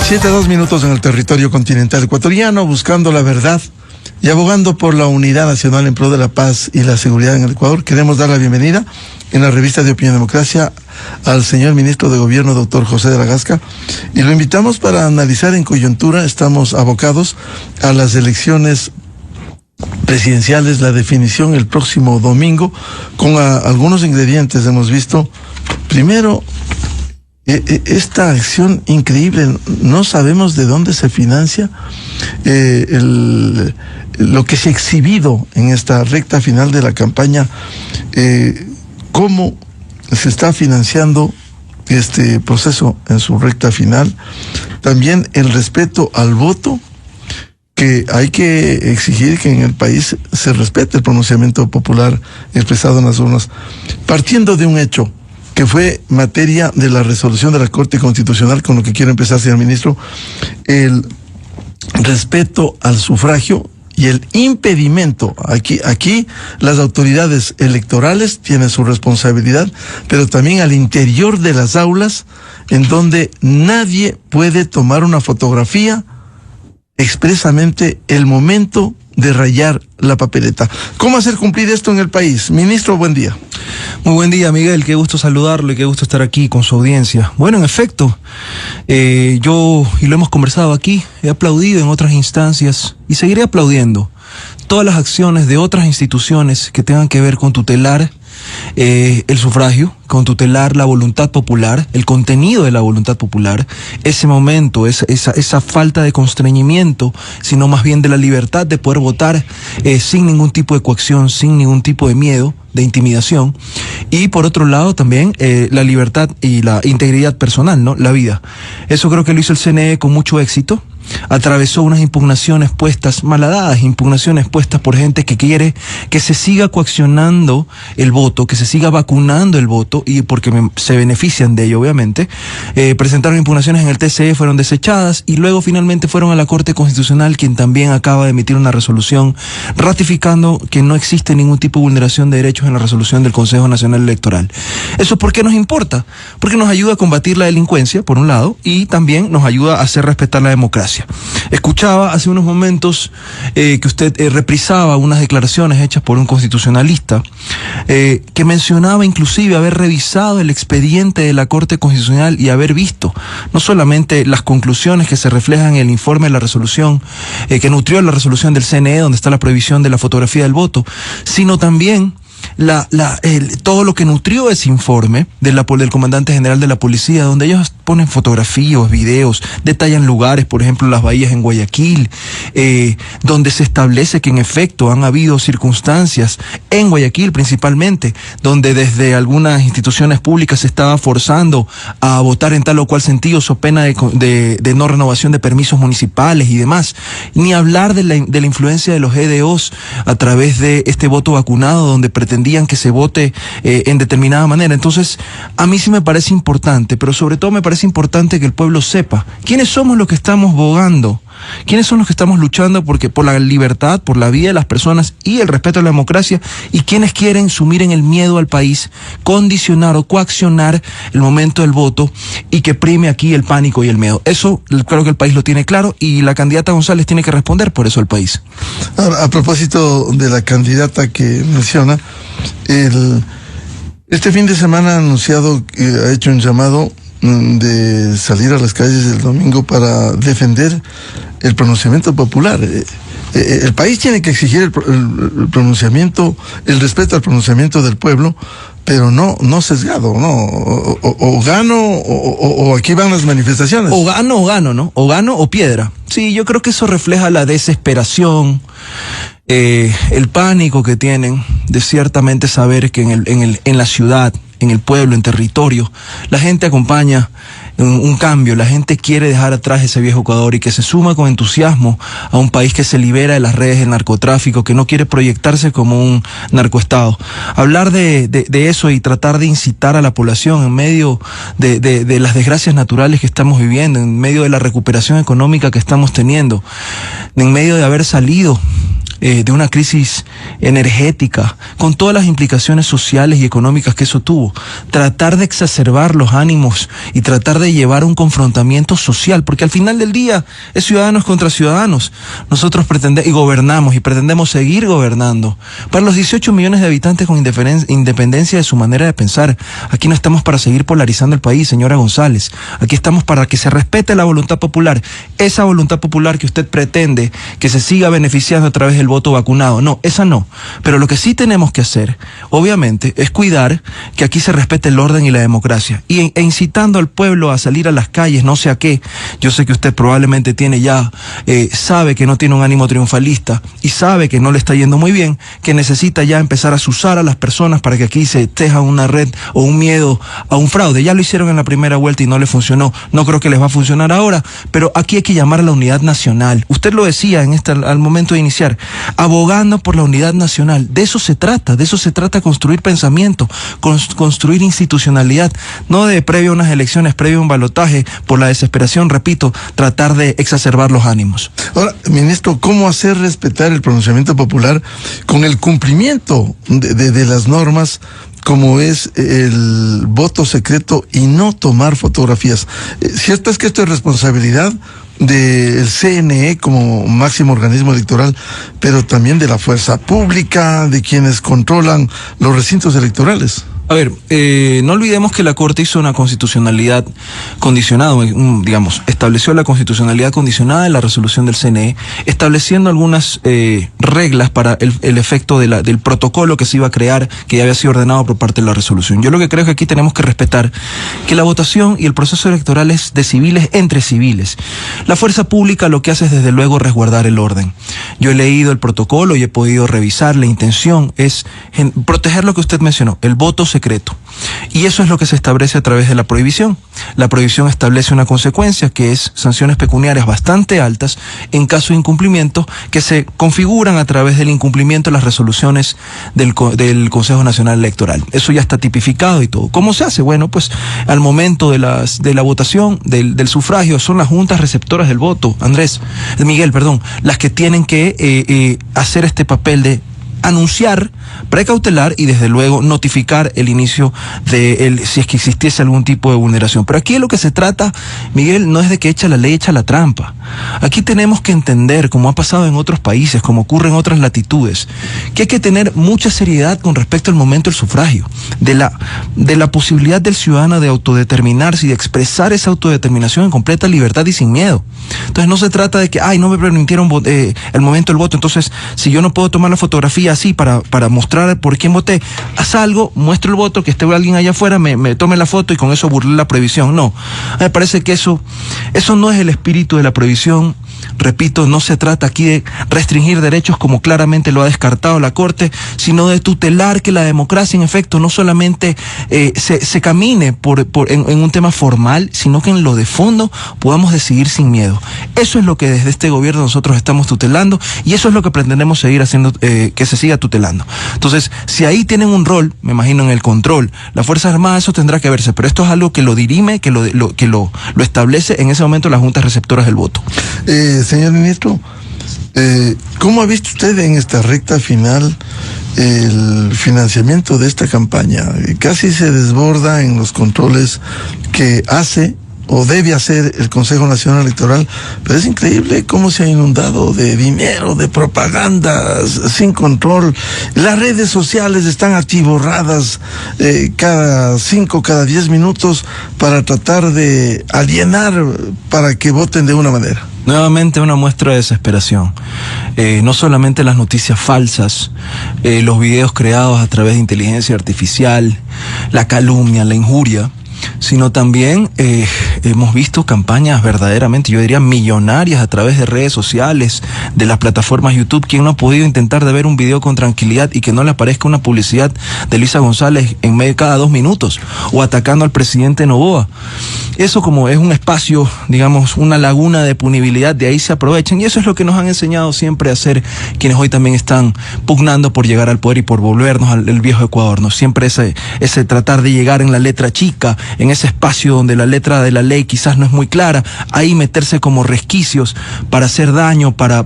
7:02 en el territorio continental ecuatoriano, buscando la verdad y abogando por la unidad nacional en pro de la paz y la seguridad en el Ecuador. Queremos dar la bienvenida en la revista de Opinión Democracia al señor ministro de Gobierno, doctor José de la Gasca, y lo invitamos para analizar en coyuntura. Estamos abocados a las elecciones presidenciales, la definición el próximo domingo, con algunos ingredientes. Hemos visto, primero, esta acción increíble. No sabemos de dónde se financia lo que se ha exhibido en esta recta final de la campaña, cómo se está financiando este proceso en su recta final. También el respeto al voto, que hay que exigir que en el país se respete el pronunciamiento popular expresado en las urnas, partiendo de un hecho que fue materia de la resolución de la Corte Constitucional, con lo que quiero empezar, señor ministro: el respeto al sufragio y el impedimento. Aquí las autoridades electorales tienen su responsabilidad, pero también al interior de las aulas, en donde nadie puede tomar una fotografía expresamente el momento de rayar la papeleta. ¿Cómo hacer cumplir esto en el país? Ministro, buen día. Muy buen día, Miguel, qué gusto saludarlo y qué gusto estar aquí con su audiencia. Bueno, en efecto, yo, y lo hemos conversado aquí, he aplaudido en otras instancias y seguiré aplaudiendo todas las acciones de otras instituciones que tengan que ver con tutelar el sufragio, con tutelar la voluntad popular, el contenido de la voluntad popular, ese momento, esa falta de constreñimiento, sino más bien de la libertad de poder votar sin ningún tipo de coacción, sin ningún tipo de miedo, de intimidación. Y por otro lado también la libertad y la integridad personal, ¿no? La vida. Eso creo que lo hizo el CNE con mucho éxito. Atravesó unas impugnaciones puestas, malhadadas impugnaciones puestas por gente que quiere que se siga coaccionando el voto, que se siga vacunando el voto, y porque se benefician de ello, obviamente. Presentaron impugnaciones en el TCE, fueron desechadas, y luego finalmente fueron a la Corte Constitucional, quien también acaba de emitir una resolución ratificando que no existe ningún tipo de vulneración de derechos en la resolución del Consejo Nacional Electoral. ¿Eso por qué nos importa? Porque nos ayuda a combatir la delincuencia, por un lado, y también nos ayuda a hacer respetar la democracia. Escuchaba hace unos momentos que usted reprisaba unas declaraciones hechas por un constitucionalista que mencionaba inclusive haber revisado el expediente de la Corte Constitucional y haber visto no solamente las conclusiones que se reflejan en el informe de la resolución que nutrió la resolución del CNE, donde está la prohibición de la fotografía del voto, sino también todo lo que nutrió ese informe del comandante general de la policía, donde ellos ponen fotografías, videos, detallan lugares, por ejemplo las bahías en Guayaquil, donde se establece que en efecto han habido circunstancias en Guayaquil principalmente, donde desde algunas instituciones públicas se estaba forzando a votar en tal o cual sentido, so pena de no renovación de permisos municipales y demás. Ni hablar de la influencia de los EDOs a través de este voto vacunado, donde pretendían que se vote en determinada manera. Entonces, a mí sí me parece importante, pero sobre todo me parece importante que el pueblo sepa quiénes somos los que estamos bogando, quiénes son los que estamos luchando por la libertad, por la vida de las personas y el respeto a la democracia, y quienes quieren sumir en el miedo al país, condicionar o coaccionar el momento del voto y que prime aquí el pánico y el miedo. Eso creo que el país lo tiene claro, y la candidata González tiene que responder por eso al país. Ahora, a propósito de la candidata que menciona, este fin de semana ha anunciado que ha hecho un llamado de salir a las calles el domingo para defender el pronunciamiento popular. El país tiene que exigir el pronunciamiento, el respeto al pronunciamiento del pueblo, pero no sesgado, ¿no? O gano o aquí van las manifestaciones. O gano, ¿no? O gano o piedra. Sí, yo creo que eso refleja la desesperación, el pánico que tienen de ciertamente saber que en la ciudad, en el pueblo, en territorio, la gente acompaña un cambio, la gente quiere dejar atrás ese viejo Ecuador y que se suma con entusiasmo a un país que se libera de las redes del narcotráfico, que no quiere proyectarse como un narcoestado. Hablar de eso y tratar de incitar a la población en medio de las desgracias naturales que estamos viviendo, en medio de la recuperación económica que estamos teniendo, en medio de haber salido de una crisis energética, con todas las implicaciones sociales y económicas que eso tuvo. Tratar de exacerbar los ánimos y tratar de llevar un confrontamiento social, porque al final del día es ciudadanos contra ciudadanos. Nosotros pretendemos y gobernamos y pretendemos seguir gobernando para los 18 millones de habitantes con independencia de su manera de pensar. Aquí no estamos para seguir polarizando el país, señora González. Aquí estamos para que se respete la voluntad popular. Esa voluntad popular que usted pretende que se siga beneficiando a través del voto vacunado. No, esa no. Pero lo que sí tenemos que hacer, obviamente, es cuidar que aquí se respete el orden y la democracia. E incitando al pueblo a salir a las calles, no sé a qué. Yo sé que usted probablemente tiene ya, sabe que no tiene un ánimo triunfalista y sabe que no le está yendo muy bien, que necesita ya empezar a azuzar a las personas para que aquí se teja una red o un miedo a un fraude. Ya lo hicieron en la primera vuelta y no le funcionó. No creo que les va a funcionar ahora, pero aquí hay que llamar a la unidad nacional. Usted lo decía al momento de iniciar, abogando por la unidad nacional. De eso se trata construir pensamiento, construir institucionalidad, no de previo a unas elecciones, previo a un balotaje, por la desesperación, repito, tratar de exacerbar los ánimos. Ahora, ministro, ¿cómo hacer respetar el pronunciamiento popular con el cumplimiento de las normas, como es el voto secreto y no tomar fotografías? Cierto es que esto es responsabilidad del CNE como máximo organismo electoral, pero también de la fuerza pública, de quienes controlan los recintos electorales. A ver, no olvidemos que la Corte hizo una constitucionalidad condicionada, digamos, estableció la constitucionalidad condicionada en la resolución del CNE, estableciendo algunas reglas para el efecto del protocolo que se iba a crear, que ya había sido ordenado por parte de la resolución. Yo lo que creo es que aquí tenemos que respetar que la votación y el proceso electoral es de civiles entre civiles. La fuerza pública lo que hace es, desde luego, resguardar el orden. Yo he leído el protocolo y he podido revisar. La intención es proteger lo que usted mencionó, el voto secreto. Y eso es lo que se establece a través de la prohibición. La prohibición establece una consecuencia, que es sanciones pecuniarias bastante altas en caso de incumplimiento, que se configuran a través del incumplimiento de las resoluciones del Consejo Nacional Electoral. Eso ya está tipificado y todo. ¿Cómo se hace? Bueno, pues al momento de la votación, del sufragio, son las juntas receptoras del voto, Miguel, las que tienen que hacer este papel de anunciar, precautelar y desde luego notificar el inicio si es que existiese algún tipo de vulneración. Pero aquí lo que se trata, Miguel, no es de que echa la ley, echa la trampa. Aquí tenemos que entender, como ha pasado en otros países, como ocurre en otras latitudes, que hay que tener mucha seriedad con respecto al momento del sufragio, de la posibilidad del ciudadano de autodeterminarse y de expresar esa autodeterminación en completa libertad y sin miedo. Entonces no se trata de que, no me permitieron el momento del voto, entonces si yo no puedo tomar la fotografía así para mostrar por quién voté, haz algo, muestro el voto, que esté alguien allá afuera, me tome la foto y con eso burlé la prohibición. No, me parece que eso no es el espíritu de la prohibición. Repito, no se trata aquí de restringir derechos como claramente lo ha descartado la Corte, sino de tutelar que la democracia, en efecto, no solamente se camine en un tema formal, sino que en lo de fondo podamos decidir sin miedo. Eso es lo que desde este gobierno nosotros estamos tutelando y eso es lo que pretendemos seguir haciendo, que se siga tutelando. Entonces, si ahí tienen un rol, me imagino, en el control, las Fuerzas Armadas, eso tendrá que verse, pero esto es algo que lo dirime, que lo establece en ese momento las juntas receptoras del voto. Señor ministro, ¿cómo ha visto usted en esta recta final el financiamiento de esta campaña? Casi se desborda en los controles que hace o debe hacer el Consejo Nacional Electoral, pero es increíble cómo se ha inundado de dinero, de propaganda sin control. Las redes sociales están atiborradas cada 5, cada 10 minutos para tratar de alienar para que voten de una manera. Nuevamente una muestra de desesperación. No solamente las noticias falsas, los videos creados a través de inteligencia artificial, la calumnia, la injuria, sino también hemos visto campañas verdaderamente, yo diría, millonarias a través de redes sociales, de las plataformas YouTube. ¿Quién no ha podido intentar de ver un video con tranquilidad y que no le aparezca una publicidad de Luisa González en medio de cada 2 minutos o atacando al presidente Noboa? Eso, como es un espacio, digamos, una laguna de punibilidad, de ahí se aprovechan y eso es lo que nos han enseñado siempre a hacer quienes hoy también están pugnando por llegar al poder y por volvernos al viejo Ecuador, ¿no? Siempre ese tratar de llegar en la letra chica, en ese espacio donde la letra de la ley quizás no es muy clara, ahí meterse como resquicios para hacer daño, para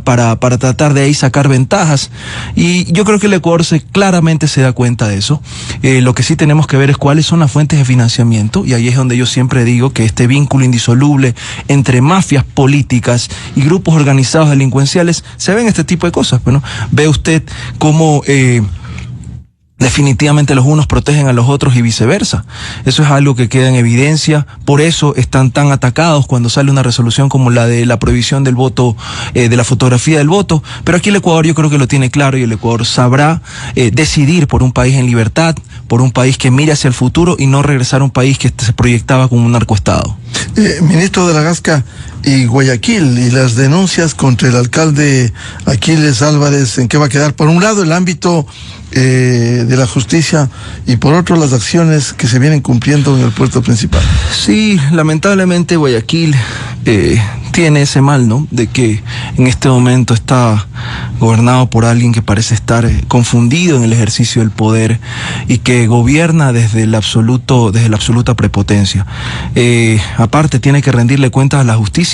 tratar de ahí sacar ventajas. Y yo creo que el Ecuador claramente se da cuenta de eso. Lo que sí tenemos que ver es cuáles son las fuentes de financiamiento, y ahí es donde yo siempre digo que este vínculo indisoluble entre mafias políticas y grupos organizados delincuenciales se ven este tipo de cosas. Bueno, ve usted cómo definitivamente los unos protegen a los otros y viceversa. Eso es algo que queda en evidencia. Por eso están tan atacados cuando sale una resolución como la de la prohibición del voto, de la fotografía del voto. Pero aquí el Ecuador yo creo que lo tiene claro, y el Ecuador sabrá decidir por un país en libertad, por un país que mire hacia el futuro y no regresar a un país que se proyectaba como un narcoestado. Ministro de la Gasca, y Guayaquil y las denuncias contra el alcalde Aquiles Álvarez, ¿en qué va a quedar? Por un lado, el ámbito de la justicia, y por otro, las acciones que se vienen cumpliendo en el puerto principal. Sí, lamentablemente Guayaquil tiene ese mal, ¿no? De que en este momento está gobernado por alguien que parece estar confundido en el ejercicio del poder y que gobierna desde la absoluta prepotencia. Aparte, tiene que rendirle cuentas a la justicia.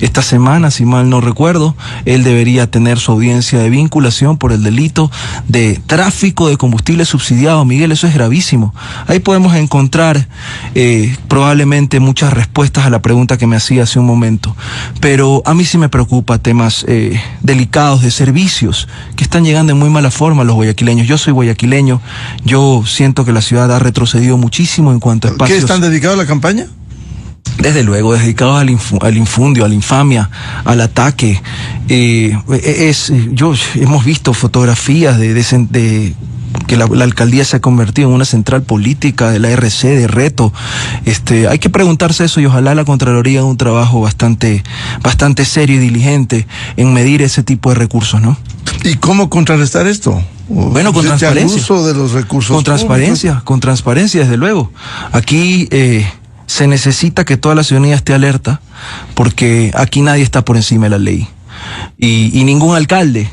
Esta semana, si mal no recuerdo, él debería tener su audiencia de vinculación por el delito de tráfico de combustible subsidiado. Miguel, eso es gravísimo. Ahí podemos encontrar probablemente muchas respuestas a la pregunta que me hacía hace un momento. Pero a mí sí me preocupa temas delicados de servicios que están llegando en muy mala forma a los guayaquileños. Yo soy guayaquileño, yo siento que la ciudad ha retrocedido muchísimo en cuanto a espacios. ¿Qué están dedicados a la campaña? Desde luego, dedicados al infundio, a la infamia, al ataque. Hemos visto fotografías de que la alcaldía se ha convertido en una central política de la RC, de Reto. Hay que preguntarse eso, y ojalá la Contraloría haga un trabajo bastante serio y diligente en medir ese tipo de recursos, ¿no? ¿Y cómo contrarrestar esto? Bueno, con transparencia. Uso de los recursos con transparencia, desde luego. Aquí se necesita que toda la ciudadanía esté alerta, porque aquí nadie está por encima de la ley. Y ningún alcalde,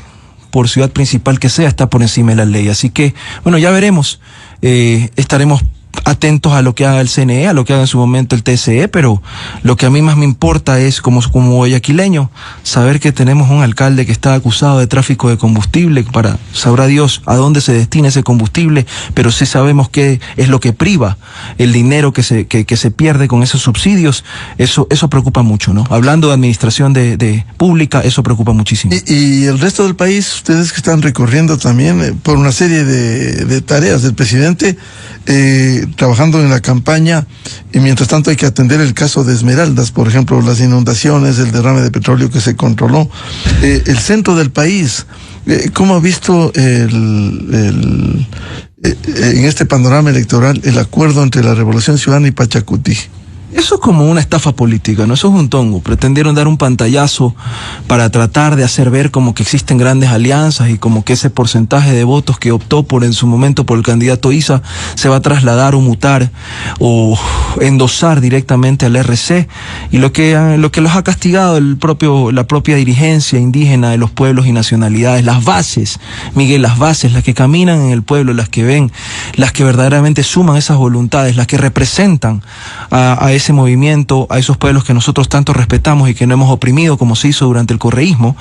por ciudad principal que sea, está por encima de la ley. Así que, bueno, ya veremos. Estaremos atentos a lo que haga el CNE, a lo que haga en su momento el TSE, pero lo que a mí más me importa es, como guayaquileño, saber que tenemos un alcalde que está acusado de tráfico de combustible. Sabrá Dios a dónde se destina ese combustible, pero sí sabemos qué es lo que priva, el dinero que se pierde con esos subsidios. Eso preocupa mucho, ¿no? Hablando de administración de pública, eso preocupa muchísimo. Y el resto del país, ustedes que están recorriendo también por una serie de tareas del presidente, trabajando en la campaña, y mientras tanto hay que atender el caso de Esmeraldas, por ejemplo, las inundaciones, el derrame de petróleo que se controló, el centro del país. ¿Cómo ha visto en este panorama electoral el acuerdo entre la Revolución Ciudadana y Pachacuti? Eso es como una estafa política, ¿no? Eso es un tongo. Pretendieron dar un pantallazo para tratar de hacer ver como que existen grandes alianzas, y como que ese porcentaje de votos que optó en su momento por el candidato Isa se va a trasladar o mutar o endosar directamente al RC. Y lo que los ha castigado la propia dirigencia indígena de los pueblos y nacionalidades, las bases, Miguel, las bases, las que caminan en el pueblo, las que ven, las que verdaderamente suman esas voluntades, las que representan a ese movimiento, a esos pueblos que nosotros tanto respetamos y que no hemos oprimido como se hizo durante el correísmo.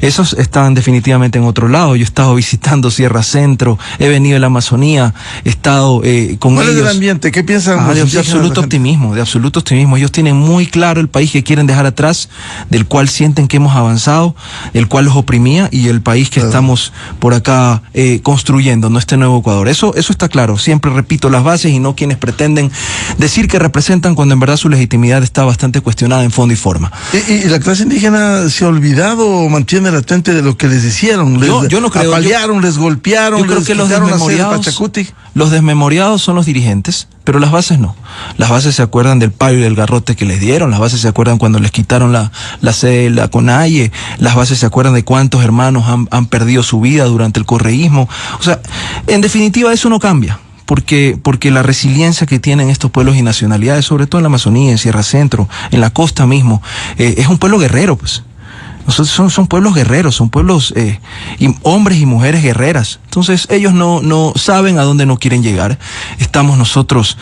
Esos están definitivamente en otro lado. Yo he estado visitando Sierra Centro, he venido a la Amazonía, he estado con ellos. ¿Cuál es el ambiente? ¿Qué piensan? De absoluto optimismo. Ellos tienen muy claro el país que quieren dejar atrás, del cual sienten que hemos avanzado, el cual los oprimía, y el país que estamos por acá construyendo, ¿no? Este nuevo Ecuador. Eso está claro. Siempre repito, las bases, y no quienes pretenden decir que representan cuando en verdad su legitimidad está bastante cuestionada en fondo y forma. ¿Y la clase indígena se ha olvidado o mantiene latente de lo que les hicieron? Yo no creo. Apalearon, les golpearon, yo creo que los desmemoriados son los dirigentes, pero las bases no. Las bases se acuerdan del palo y del garrote que les dieron, las bases se acuerdan cuando les quitaron la sede de la CONAIE, las bases se acuerdan de cuántos hermanos han perdido su vida durante el correísmo. O sea, en definitiva, eso no cambia. Porque la resiliencia que tienen estos pueblos y nacionalidades, sobre todo en la Amazonía, en Sierra Centro, en la costa mismo, es un pueblo guerrero, pues. Nosotros son pueblos guerreros, son pueblos, hombres y mujeres guerreras. Entonces ellos no saben a dónde no quieren llegar. Estamos nosotros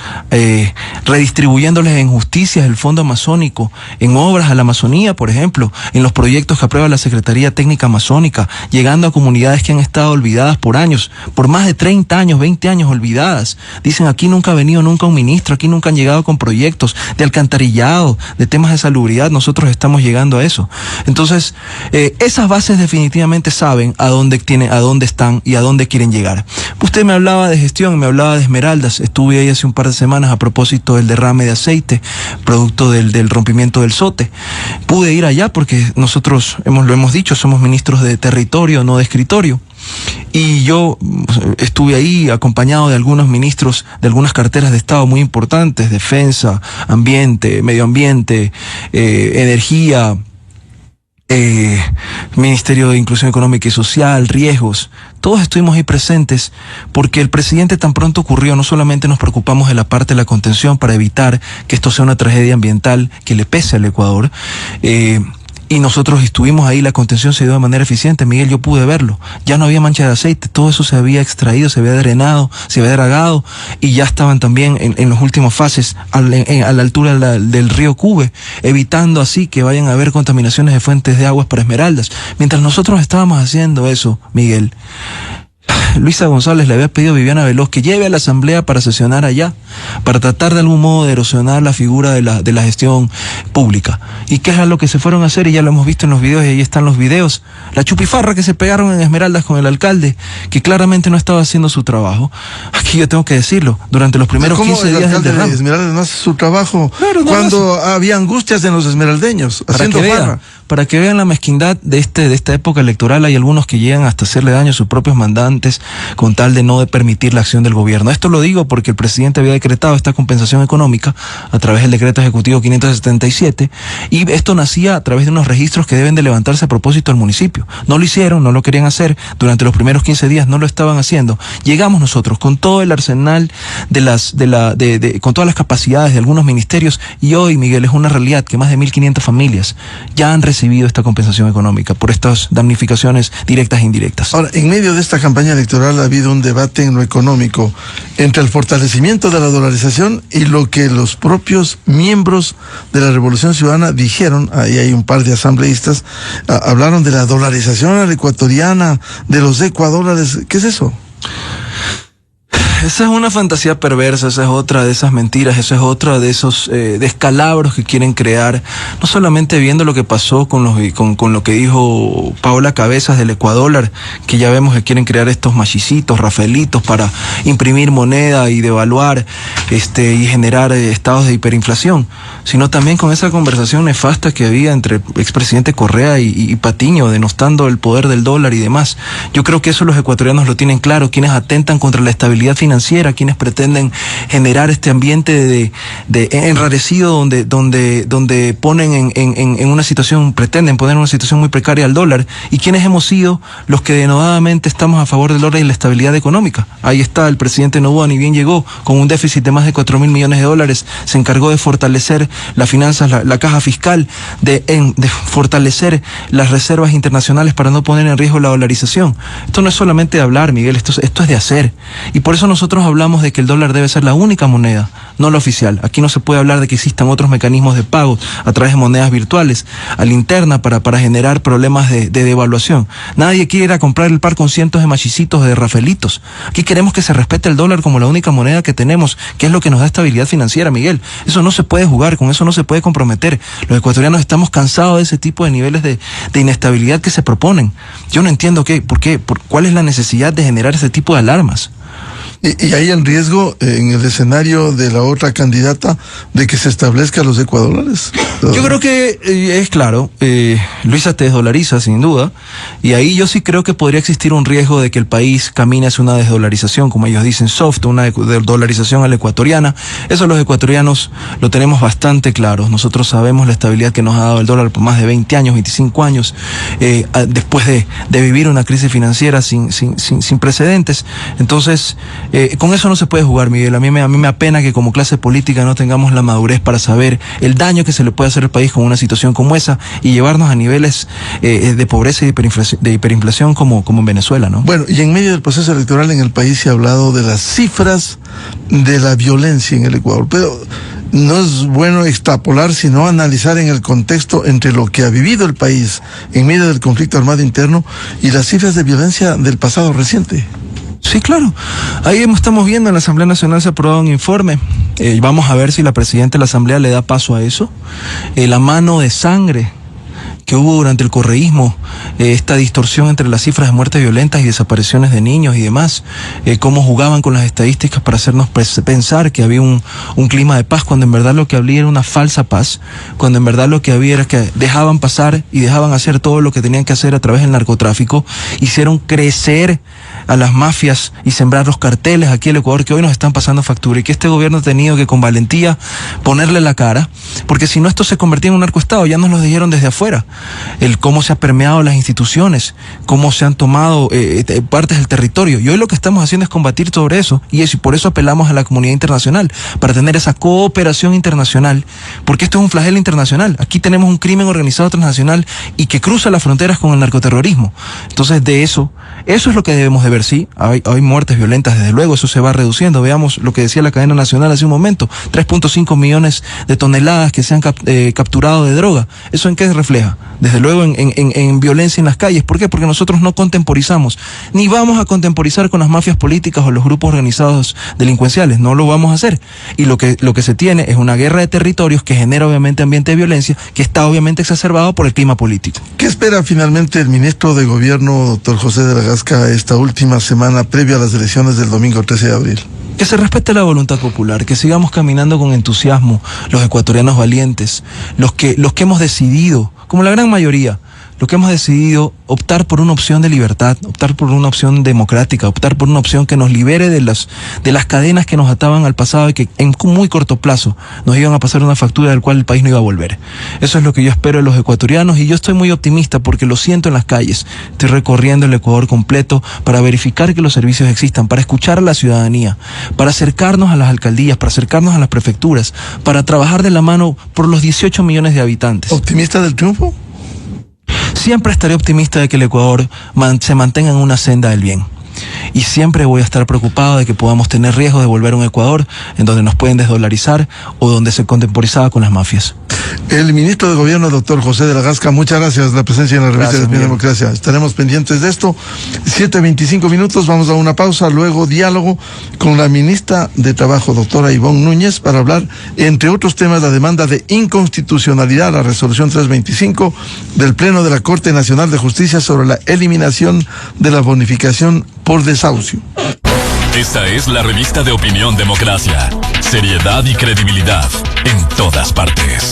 redistribuyéndoles en justicias el Fondo Amazónico, en obras a la Amazonía, por ejemplo, en los proyectos que aprueba la Secretaría Técnica Amazónica, llegando a comunidades que han estado olvidadas por años, por más de 30 años, 20 años olvidadas. Dicen, aquí nunca ha venido nunca un ministro, aquí nunca han llegado con proyectos de alcantarillado, de temas de salubridad. Nosotros estamos llegando a eso. Entonces, esas bases definitivamente saben a dónde están y a dónde quieren llegar. Usted me hablaba de gestión, me hablaba de Esmeraldas. Estuve ahí hace un par de semanas a propósito del derrame de aceite, producto del rompimiento del Sote. Pude ir allá porque nosotros lo hemos dicho, somos ministros de territorio, no de escritorio. Y yo estuve ahí acompañado de algunos ministros de algunas carteras de Estado muy importantes: defensa, ambiente, medio ambiente, energía, Ministerio de Inclusión Económica y Social, riesgos. Todos estuvimos ahí presentes porque el presidente, tan pronto ocurrió, no solamente nos preocupamos de la parte de la contención para evitar que esto sea una tragedia ambiental que le pese al Ecuador, y nosotros estuvimos ahí, la contención se dio de manera eficiente. Miguel, yo pude verlo, ya no había mancha de aceite, todo eso se había extraído, se había drenado, se había dragado, y ya estaban también en las últimas fases a la altura del río Cube, evitando así que vayan a haber contaminaciones de fuentes de aguas para Esmeraldas. Mientras nosotros estábamos haciendo eso, Miguel, Luisa González le había pedido a Viviana Veloz que lleve a la asamblea para sesionar allá, para tratar de algún modo de erosionar la figura de la gestión pública. ¿Y qué es lo que se fueron a hacer? Y ya lo hemos visto en los videos, y ahí están los videos. La chupifarra que se pegaron en Esmeraldas con el alcalde, que claramente no estaba haciendo su trabajo. Aquí yo tengo que decirlo, durante los primeros 15 días del derrame. De Esmeraldas no hace su trabajo, claro, cuando había angustias en los esmeraldeños, haciendo farra. Para que vean la mezquindad de esta época electoral. Hay algunos que llegan hasta hacerle daño a sus propios mandantes con tal de no permitir la acción del gobierno. Esto lo digo porque el presidente había decretado esta compensación económica a través del decreto ejecutivo 577, y esto nacía a través de unos registros que deben de levantarse a propósito del municipio. No lo hicieron, no lo querían hacer, durante los primeros 15 días no lo estaban haciendo. Llegamos nosotros con todo el arsenal con todas las capacidades de algunos ministerios, y hoy, Miguel, es una realidad que más de 1.500 familias ya han recibido esta compensación económica por estas damnificaciones directas e indirectas. Ahora, en medio de esta campaña electoral ha habido un debate en lo económico entre el fortalecimiento de la dolarización y lo que los propios miembros de la Revolución Ciudadana dijeron. Ahí hay un par de asambleístas, hablaron de la dolarización a la ecuatoriana, de los ecuadólares. ¿Qué es eso? Esa es una fantasía perversa, esa es otra de esas mentiras, esa es otra de esos descalabros que quieren crear, no solamente viendo lo que pasó con lo que dijo Paola Cabezas del Ecuador, que ya vemos que quieren crear estos machicitos, rafaelitos para imprimir moneda y devaluar y generar estados de hiperinflación, sino también con esa conversación nefasta que había entre expresidente Correa y Patiño, denostando el poder del dólar y demás. Yo creo que eso los ecuatorianos lo tienen claro, quienes atentan contra la estabilidad financiera, quienes pretenden generar este ambiente de enrarecido donde ponen pretenden poner en una situación muy precaria al dólar, y quienes hemos sido los que denodadamente estamos a favor del dólar y la estabilidad económica. Ahí está el presidente Noboa, ni bien llegó, con un déficit de más de 4.000 millones de dólares, se encargó de fortalecer las finanzas, la caja fiscal, de fortalecer las reservas internacionales para no poner en riesgo la dolarización. Esto no es solamente de hablar, Miguel, esto es de hacer. Y por eso nosotros hablamos de que el dólar debe ser la única moneda, no la oficial. Aquí no se puede hablar de que existan otros mecanismos de pago a través de monedas virtuales, a la interna, para generar problemas de devaluación. Nadie quiere ir a comprar el par con cientos de machicitos, de rafelitos. Aquí queremos que se respete el dólar como la única moneda que tenemos, que es lo que nos da estabilidad financiera, Miguel. Eso no se puede jugar, con eso no se puede comprometer. Los ecuatorianos estamos cansados de ese tipo de niveles de inestabilidad que se proponen. Yo no entiendo cuál es la necesidad de generar ese tipo de alarmas. Y hay el riesgo en el escenario de la otra candidata de que se establezca los ecuadólares. Yo creo que es claro, Luisa te desdolariza sin duda, y ahí yo sí creo que podría existir un riesgo de que el país camine hacia una desdolarización, como ellos dicen, soft, una desdolarización a la ecuatoriana. Eso los ecuatorianos lo tenemos bastante claro. Nosotros sabemos la estabilidad que nos ha dado el dólar por más de 20 años, 25 años, después de vivir una crisis financiera sin precedentes. Entonces, Con eso no se puede jugar, Miguel. A mí me apena que como clase política no tengamos la madurez para saber el daño que se le puede hacer al país con una situación como esa y llevarnos a niveles de pobreza y de hiperinflación como en Venezuela, ¿no? Bueno, y en medio del proceso electoral en el país se ha hablado de las cifras de la violencia en el Ecuador, pero no es bueno extrapolar, sino analizar en el contexto entre lo que ha vivido el país en medio del conflicto armado interno y las cifras de violencia del pasado reciente. Sí, claro. Ahí estamos viendo en la Asamblea Nacional se ha aprobado un informe. Vamos a ver si la presidenta de la Asamblea le da paso a eso. La mano de sangre que hubo durante el correísmo, esta distorsión entre las cifras de muertes violentas y desapariciones de niños y demás, cómo jugaban con las estadísticas para hacernos pensar que había un clima de paz, cuando en verdad lo que había era una falsa paz, cuando en verdad lo que había era que dejaban pasar y dejaban hacer todo lo que tenían que hacer a través del narcotráfico, hicieron crecer a las mafias y sembrar los carteles aquí en el Ecuador que hoy nos están pasando factura, y que este gobierno ha tenido que con valentía ponerle la cara, porque si no esto se convertía en un narcoestado. Ya nos lo dijeron desde afuera, el cómo se ha permeado las instituciones, cómo se han tomado partes del territorio, y hoy lo que estamos haciendo es combatir sobre eso, y por eso apelamos a la comunidad internacional, para tener esa cooperación internacional, porque esto es un flagelo internacional. Aquí tenemos un crimen organizado transnacional y que cruza las fronteras con el narcoterrorismo. Entonces de eso es lo que debemos de ver. Sí, hay muertes violentas, desde luego, eso se va reduciendo. Veamos lo que decía la cadena nacional hace un momento, 3.5 millones de toneladas que se han capturado de droga. ¿Eso en qué se refleja? Desde luego en violencia en las calles. ¿Por qué? Porque nosotros no contemporizamos, ni vamos a contemporizar con las mafias políticas o los grupos organizados delincuenciales, no lo vamos a hacer. Y lo que se tiene es una guerra de territorios que genera obviamente ambiente de violencia, que está obviamente exacerbado por el clima político. ¿Qué espera finalmente el ministro de Gobierno, doctor José de la Gasca, esta última semana previa a las elecciones del domingo 13 de abril? Que se respete la voluntad popular, que sigamos caminando con entusiasmo los ecuatorianos valientes, los que hemos decidido, como la gran mayoría, lo que hemos decidido optar por una opción de libertad, optar por una opción democrática, optar por una opción que nos libere de las cadenas que nos ataban al pasado y que en muy corto plazo nos iban a pasar una factura del cual el país no iba a volver. Eso es lo que yo espero de los ecuatorianos, y yo estoy muy optimista porque lo siento en las calles. Estoy recorriendo el Ecuador completo para verificar que los servicios existan, para escuchar a la ciudadanía, para acercarnos a las alcaldías, para acercarnos a las prefecturas, para trabajar de la mano por los 18 millones de habitantes. ¿Optimista del triunfo? Siempre estaré optimista de que el Ecuador se mantenga en una senda del bien. Y siempre voy a estar preocupado de que podamos tener riesgo de volver a un Ecuador en donde nos pueden desdolarizar o donde se contemporizaba con las mafias. El ministro de Gobierno, doctor José de la Gasca, muchas gracias por la presencia en la revista de Democracia. Estaremos pendientes de esto. 7:25 minutos, vamos a una pausa, luego diálogo con la ministra de Trabajo, doctora Ivonne Núñez, para hablar, entre otros temas, la demanda de inconstitucionalidad a la resolución 325 del Pleno de la Corte Nacional de Justicia sobre la eliminación de la bonificación por desahucio. Esta es la revista de opinión Democracia. Seriedad y credibilidad en todas partes.